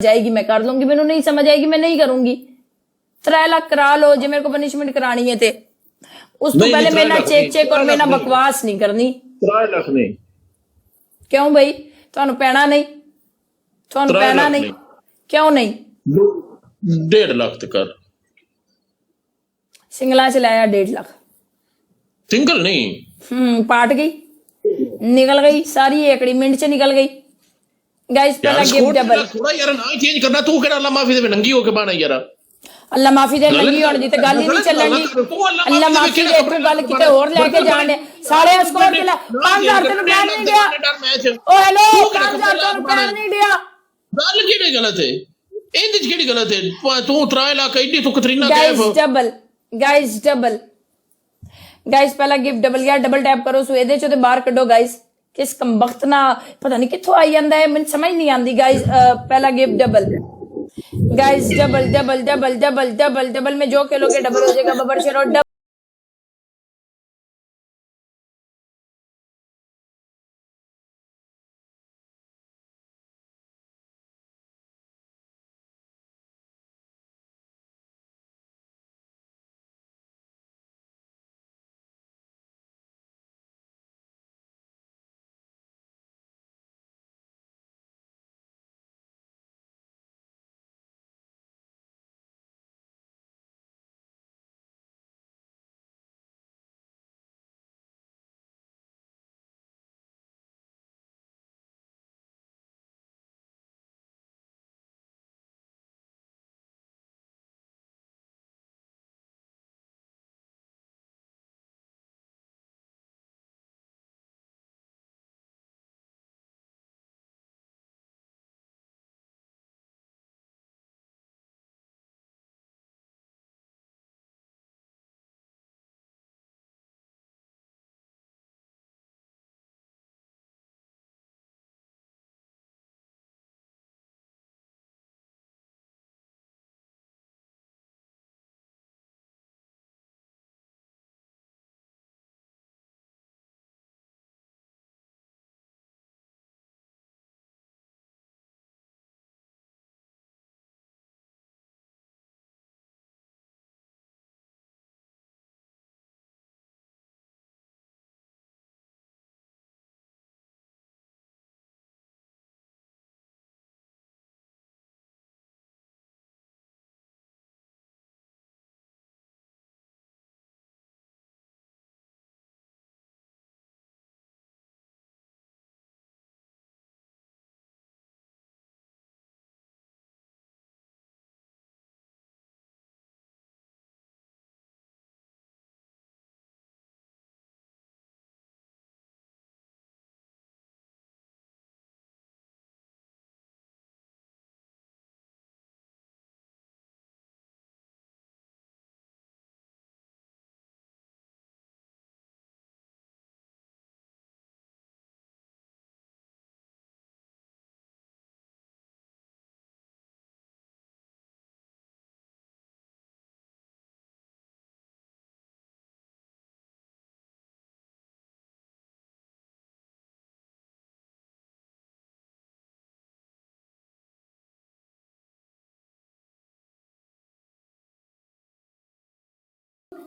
जाएगी मैं कर लूंगी, मैनू नहीं समझ आएगी मैं नहीं करूंगी। 3 लाख करा लो जे मेरे को पनिशमेंट करानी है ते उस तो पहले मेरे ना चेक और मेरे ना बकवास नहीं करनी। 3 लाख नहीं क्यों भाई ਤੁਹਾਨੂੰ ਪੈਣਾ नहीं, ਤੁਹਾਨੂੰ ਪੈਣਾ नहीं, क्यों नहीं? 1.5 लाख तक कर। सिंगला से लाया 1.5 लाख। सिंगल नहीं पाट गई, निकल गई सारी एकड़ी मिनट से निकल गई। गाइस पहला गिफ्ट डबल थोड़ा यार ना चेंज करना तू केड़ा अल्लाह माफी दे नंगी होके बाना यार अल्लाह माफी दे नंगी होने दी ते गल ही नहीं चलनी। अल्लाह माफी दे तू गल किते और लेके जान दे सारे स्कोर के 5000 तेन कहन नहीं दिया। ओ हेलो 5000 तेन कहन नहीं दिया। गल केड़ी गलत है इंद च केड़ी गलत है तू 3 लाख एडी तू Katrina Kaif guys double guys पहला गिफ्ट डबल यार डबल टैप करो सो ਇਹਦੇ ਚੋਂ ਤੇ ਬਾਹਰ ਕੱਢੋ गाइस। किस कमबख्त ना पता नहीं कित्थों आई जांदा है मैंने समझ नहीं आंदी गाइस। पहला gift double guys double double double double double double में जो खेलोगे डबल हो जाएगा। बबर शेर और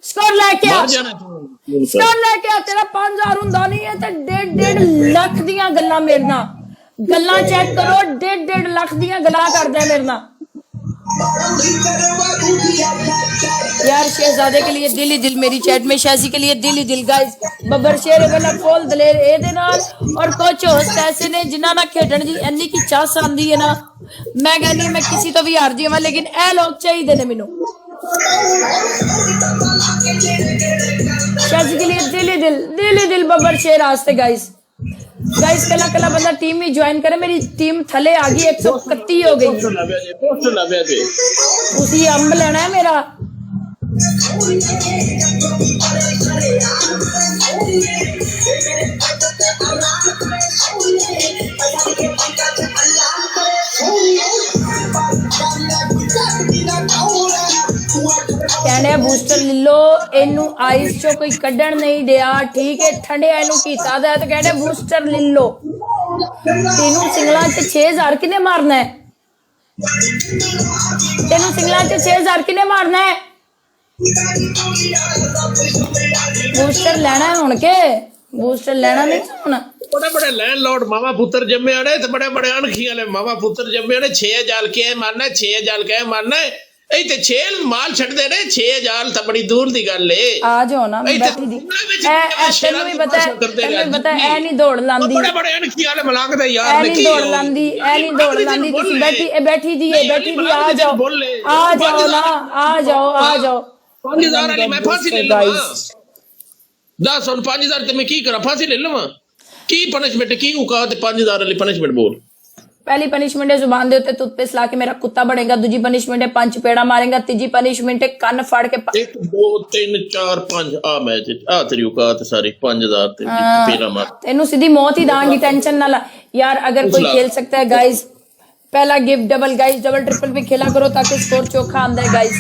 स्कोर लेके आ स्कोर लेके आ। तेरा 5000 हुंदा नहीं है ते 1.5 लाख दियां गल्लां मेरे नाल गल्लां चेक करो 1.5 लाख दियां गल्लां करदे मेरे नाल। यार शहजादे के लिए दिल ही दिल मेरी चैट में शाजी के लिए दिल ही दिल गाइस। बबर शेर वाला फुल दलेर ए दे नाल और कुछ होस्ट ऐसे ने जिन्ना ना खेडण दी इन्नी की चास आंदी है ना मैं कहनी मैं किसी तो भी हार जावां लेकिन ए लोग चाहिए ने मैनू। शाजी के लिए दिल ही दिल बबर शेर आस्ते गाइस। गाइस कला कला बंदा टीम में ज्वाइन करे। मेरी टीम थले आ गई 131 हो गई। उसी अंब लेना है मेरा। कहने बूस्टर ले लो इनू आइस चो कोई कड्डण नहीं दिया ठीक है ठंडे इनू कीता दा तो कहने बूस्टर ले लो। तीनों सिंगला च 6000 किने मारना है तेनू सिंगला च 6000 किने मारना है? बूस्टर लेना है हुण के? बूस्टर लेना नहीं हुण? बड़े बड़े लैंडलॉर्ड मामा पुत्र जम्मे आने तो बड़े बड़े अणखी वाले मामा पुत्र जम्मे आने 6000 के मारना 6000 के मारना ऐ ते 6 माल छड़ दे ने 6000 तो बड़ी दूर दी गल है। आ जाओ ना मैं बैठी दी तेनू भी पता है ए नहीं दौड़ लांदी बड़े बड़े अणखी वाले मलांग दे यार ए नहीं दौड़ लांदी तुसी बैठी दी आ जाओ ना आ जाओ 5000 वाली मैं फांसी ले लवां 10 और 5000 ते मैं की करा फांसी ले लवां की पनिशमेंट की औकात 5000 वाली पनिशमेंट बोल। पहली पनिशमेंट है जुबान दे उत्ते तुत पे सला के मेरा कुत्ता बनेगा, दूजी पनिशमेंट है 5 पेड़ा मारेगा, तीजी पनिशमेंट है कन्न फाड़ के 1 2 3 4 5 आ मैच आ तेरी औकात सारी 5000 ते पेड़ा मार तेनू सीधी मौत ही दांगी टेंशन ना ला यार। अगर कोई खेल सकता है गाइस पहला gift double guys double triple भी खेला करो ताकि स्कोर चौखा आंदा है गाइस।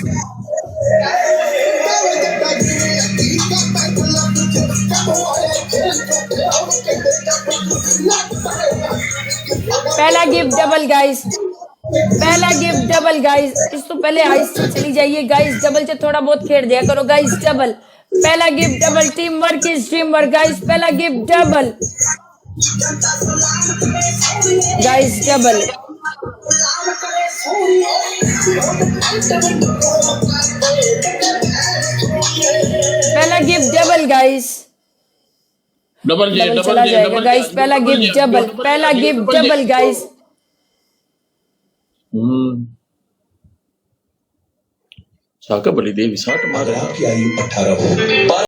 पहला गिफ्ट डबल गाइस इस तो पहले आइस से चली जाइए गाइस, डबल से थोड़ा बहुत खेल दिया करो गाइस। डबल पहला gift double team work is team work guys. पहला गिफ्ट डबल गाइस डबल पहला गिफ्ट डबल गाइस डबल चला जाएगा गाइस। पहला गिफ्ट डबल गाइस। साका बली देवी 60 मार अगर आपकी आयु 18 हो